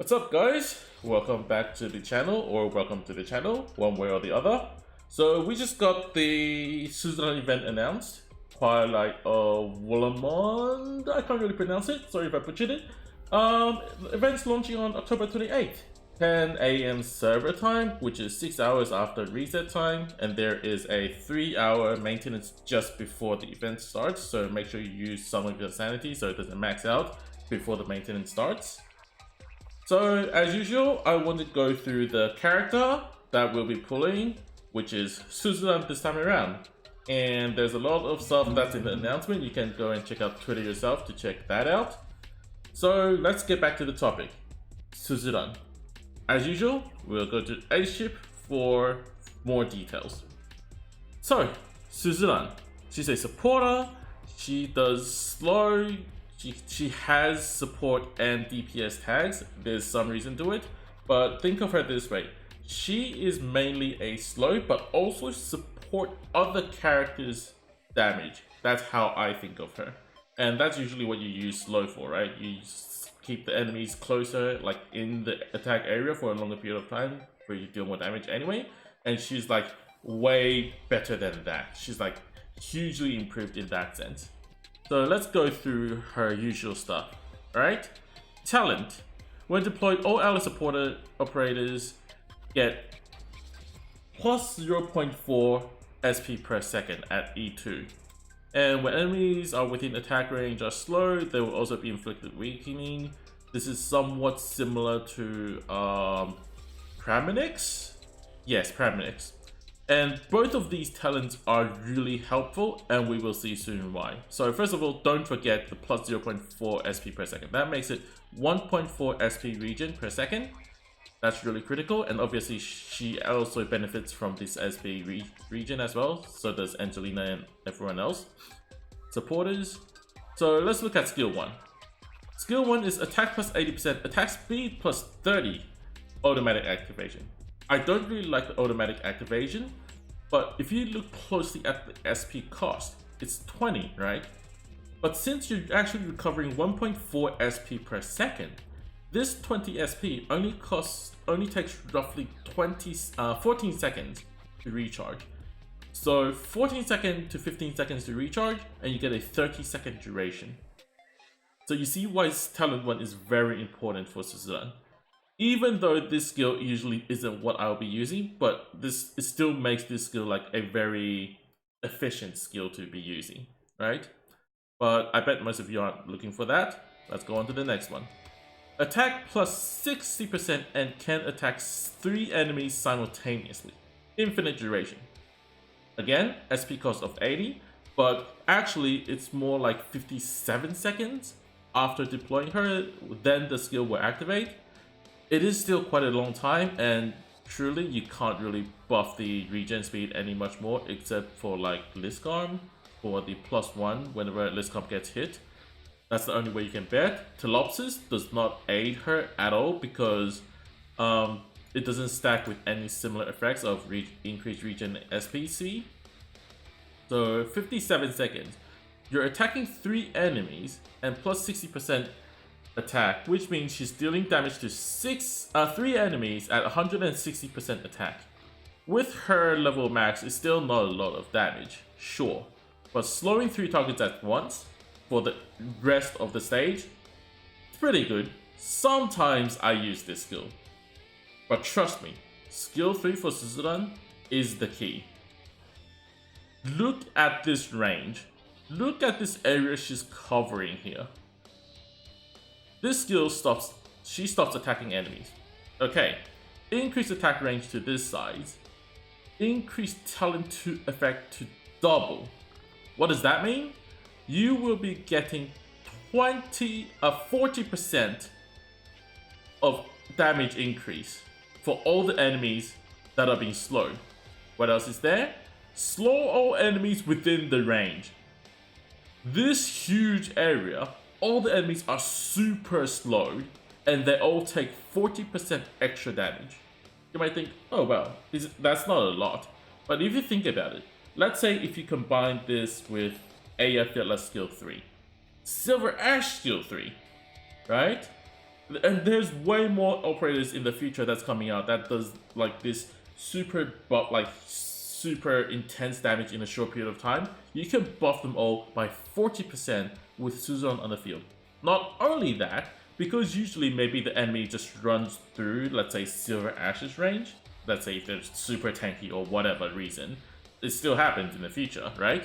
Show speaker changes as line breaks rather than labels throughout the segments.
What's up, guys? Welcome back to the channel, or welcome to the channel, one way or the other. So we just got the Suzuran event announced. Twilight of Woolamond, I can't really pronounce it, sorry if I butchered it. The event's launching on October 28th, 10 AM server time, which is 6 hours after reset time, and there is a 3-hour maintenance just before the event starts, so make sure you use some of your sanity so it doesn't max out before the maintenance starts. So, as usual, I want to go through the character that we'll be pulling, which is Suzuran this time around. And there's a lot of stuff that's in the announcement. You can go and check out Twitter yourself to check that out. So, let's get back to the topic. Suzuran. As usual, we'll go to A-Ship for more details. So, Suzuran. She's a supporter. She does slow. She has support and DPS tags. There's some reason to it, but think of her this way. She is mainly a slow, but also support other characters' damage. That's how I think of her. And that's usually what you use slow for, right? You keep the enemies closer, like in the attack area for a longer period of time, where you deal more damage anyway. And she's like way better than that. She's like hugely improved in that sense. So let's go through her usual stuff, alright? Talent. When deployed, all ally supporter operators get plus 0.4 SP per second at E2. And when enemies are within attack range or slow, they will also be inflicted weakening. This is somewhat similar to Praminix? Yes, Praminix. And both of these talents are really helpful, and we will see soon why. So first of all, don't forget the plus 0.4 SP per second. That makes it 1.4 SP regen per second. That's really critical, and obviously she also benefits from this SP regen as well. So does Angelina and everyone else. Supporters. So let's look at skill 1. Skill 1 is attack plus 80%, attack speed plus 30, automatic activation. I don't really like the automatic activation, but if you look closely at the SP cost, it's 20, right? But since you're actually recovering 1.4 SP per second, this 20 SP only takes roughly 14 seconds to recharge. So 14 seconds to 15 seconds to recharge, and you get a 30-second duration. So you see why talent 1 is very important for Suzuran. Even though this skill usually isn't what I'll be using, but it still makes this skill like a very efficient skill to be using, right? But I bet most of you aren't looking for that. Let's go on to the next one. Attack plus 60% and can attack 3 enemies simultaneously. Infinite duration. Again, SP cost of 80, but actually it's more like 57 seconds after deploying her, then the skill will activate. It is still quite a long time, and truly you can't really buff the regen speed any much more, except for like Liskarm for the +1 whenever Liskarm gets hit. That's the only way you can bet. Telopsis does not aid her at all because it doesn't stack with any similar effects of increased regen SPC. So 57 seconds. You're attacking 3 enemies and plus 60% attack, which means she's dealing damage to 3 enemies at 160% attack. With her level max, it's still not a lot of damage, sure, but slowing 3 targets at once for the rest of the stage, it's pretty good. Sometimes I use this skill, but trust me, skill 3 for Suzuran is the key. Look at this range. Look at this area she's covering here. This skill she stops attacking enemies. Okay, increase attack range to this size. Increase talent 2 effect to double. What does that mean? You will be getting 40% of damage increase for all the enemies that are being slowed. What else is there? Slow all enemies within the range. This huge area, all the enemies are super slow, and they all take 40% extra damage. You might think, oh well, that's not a lot. But if you think about it, let's say if you combine this with Aya Fiddler skill 3, Silver Ash skill 3, right? And there's way more operators in the future that's coming out that does like this super super intense damage in a short period of time. You can buff them all by 40% with Suzuran on the field. Not only that, because usually maybe the enemy just runs through, let's say, Silver Ash's range. Let's say if they're super tanky or whatever reason. It still happens in the future, right?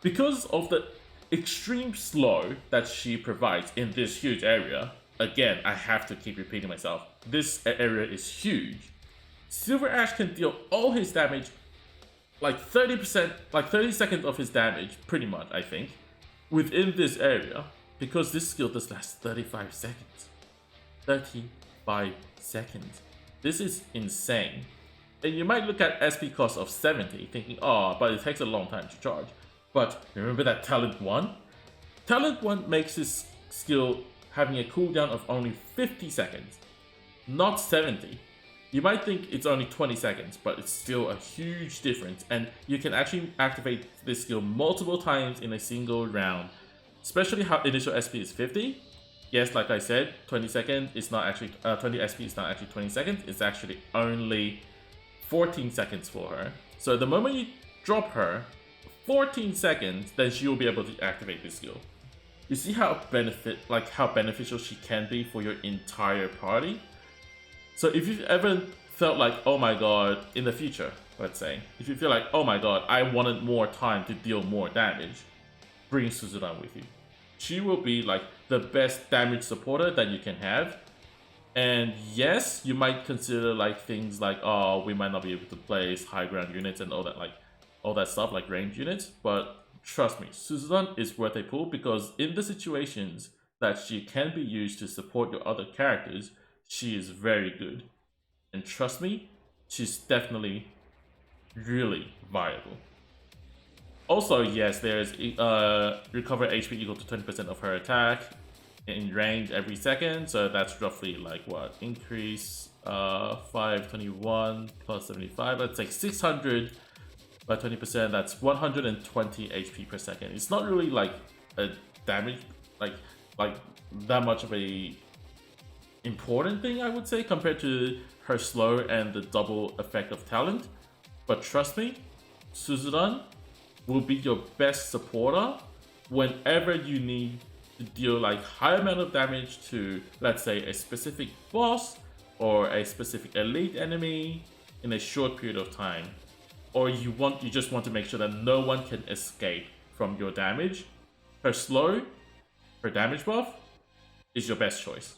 Because of the extreme slow that she provides in this huge area, again, I have to keep repeating myself, this area is huge. Silver Ash can deal all his damage, like 30%, like 30 seconds of his damage, pretty much, I think, within this area, because this skill does last 35 seconds. 35 seconds. This is insane. And you might look at SP cost of 70, thinking, oh, but it takes a long time to charge. But remember that Talent 1? Talent 1 makes this skill having a cooldown of only 50 seconds, not 70. You might think it's only 20 seconds, but it's still a huge difference, and you can actually activate this skill multiple times in a single round, especially how initial SP is 50. Yes, like I said, 20 seconds is not actually 20 SP is not actually 20 seconds. It's actually only 14 seconds for her. So the moment you drop her, 14 seconds, then she will be able to activate this skill. You see how beneficial she can be for your entire party? So if you've ever felt like, oh my god, in the future, let's say, if you feel like, oh my god, I wanted more time to deal more damage, bring Suzuran with you. She will be like the best damage supporter that you can have. And yes, you might consider like things like, oh, we might not be able to place high ground units and all that stuff like range units, but trust me, Suzuran is worth a pull because in the situations that she can be used to support your other characters, she is very good. And trust me, she's definitely really viable. Also, yes, there's recover HP equal to 20% of her attack in range every second, so that's roughly like what? Increase 521 plus 75, that's like 600 by 20%, that's 120 HP per second. It's not really like a damage, like that much of a important thing, I would say, compared to her slow and the double effect of talent. But trust me, Suzuran will be your best supporter whenever you need to deal like high amount of damage to, let's say, a specific boss or a specific elite enemy in a short period of time, or you just want to make sure that no one can escape from your damage. Her slow, her damage buff is your best choice.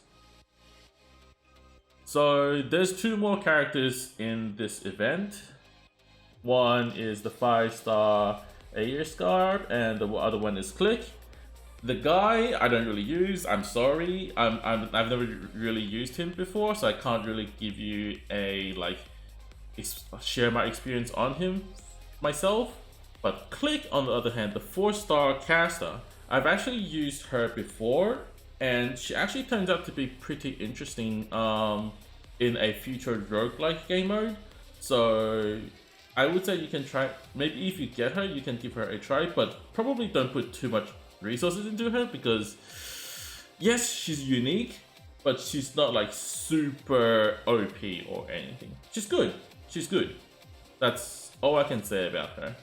So there's two more characters in this event. One is the 5-star Air Scarf, and the other one is Click. The guy I don't really use. I'm sorry. I've never really used him before, so I can't really give you a share my experience on him myself. But Click, on the other hand, the 4-star caster, I've actually used her before, and she actually turns out to be pretty interesting in a future roguelike game mode. So I would say you can try, maybe if you get her, you can give her a try, but probably don't put too much resources into her because yes, she's unique, but she's not like super OP or anything. She's good. She's good. That's all I can say about her.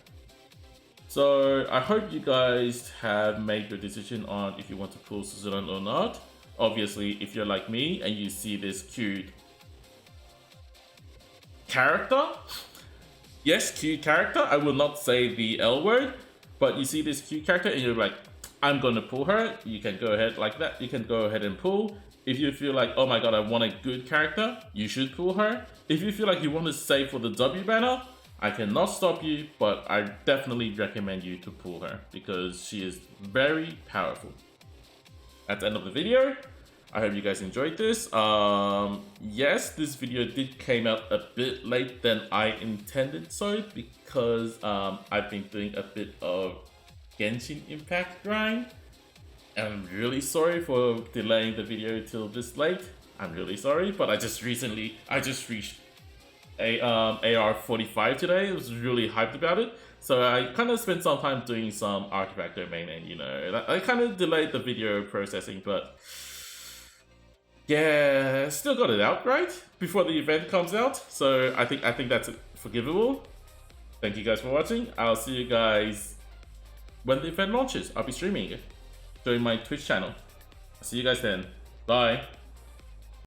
So I hope you guys have made your decision on if you want to pull Suzuran or not. Obviously, if you're like me and you see this cute character, yes, cute character, I will not say the L word, but you see this cute character and you're like, I'm gonna pull her, you can go ahead like that, you can go ahead and pull. If you feel like, oh my god, I want a good character, you should pull her. If you feel like you want to save for the W banner, I cannot stop you, but I definitely recommend you to pull her because she is very powerful. At the end of the video, I hope you guys enjoyed this. Yes, this video did came out a bit late than I intended so because I've been doing a bit of Genshin Impact grind. I'm really sorry for delaying the video till this late. I'm really sorry, but I just reached AR45 today. I was really hyped about it. So I kind of spent some time doing some artifact domain and, you know, I kind of delayed the video processing, but yeah, still got it out, right? Before the event comes out. So I think that's forgivable. Thank you guys for watching. I'll see you guys when the event launches. I'll be streaming it. Join my Twitch channel. I'll see you guys then. Bye.